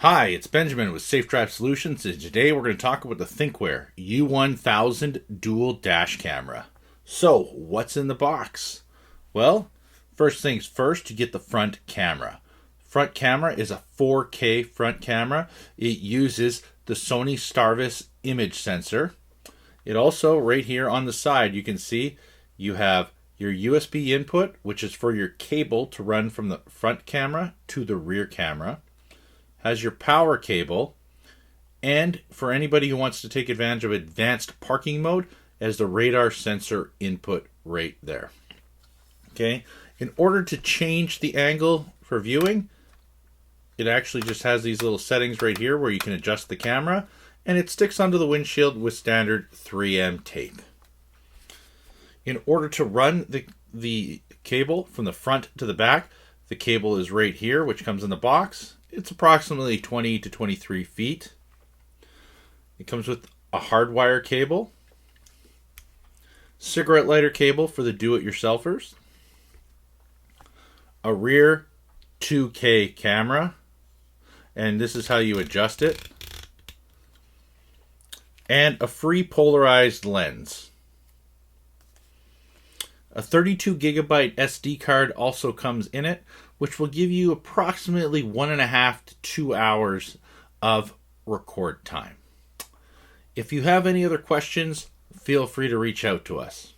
Hi, it's Benjamin with Safe Drive Solutions, and today we're going to talk about the Thinkware U1000 dual dash camera. So, what's in the box? Well, first things first, you get the front camera. Front camera is a 4K front camera. It uses the Sony Starvis image sensor. It also, right here on the side, you can see you have your USB input, which is for your cable to run from the front camera to the rear camera. Has your power cable, and for anybody who wants to take advantage of advanced parking mode, as the radar sensor input right there. Okay, in order to change the angle for viewing, it actually just has these little settings right here where you can adjust the camera, and it sticks onto the windshield with standard 3M tape. In order to run the cable from the front to the back, the cable is right here, which comes in the box. It's approximately 20 to 23 feet. It comes with a hardwire cable, cigarette lighter cable for the do-it-yourselfers, a rear 2K camera, and this is how you adjust it, and a free polarized lens. A 32 gigabyte SD card also comes in it, which will give you approximately 1.5 to 2 hours of record time. If you have any other questions, feel free to reach out to us.